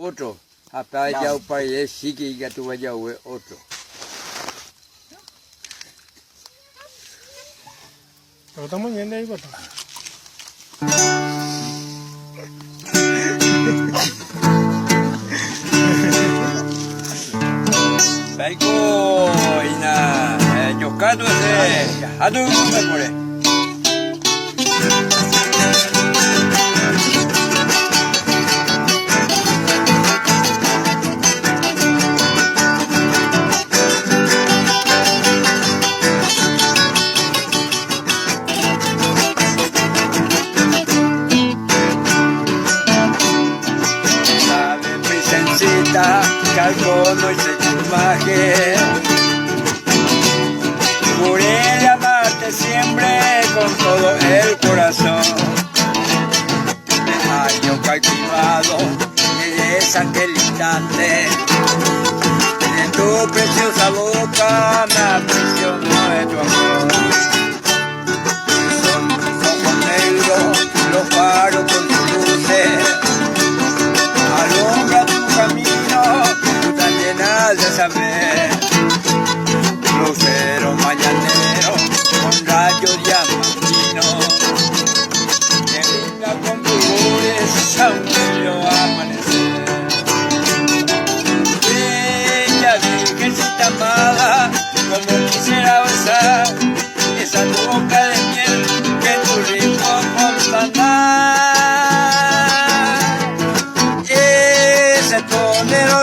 otro. Hasta allá para allá sí que ya tu vaya otro. Pero estamos yendo ahí, papá. Baiko ina yokado se adu me pore. Calcono y se chumaje. Juré amarte siempre con todo el corazón. Año calculado desde aquel instante. De tu preciosa boca me aprisionó de tu amor. Son tus ojos negros, los faros con sus luces. Alumbra tu camino, tú tan llena de saber. Lucero mañanero, con rayos diamantinos, que brinda con fulgores a un bello amanecer. Bella virgencita amada, como quisiera besar esa tu boca de miel que tu ritmo fontanar. Ese tonero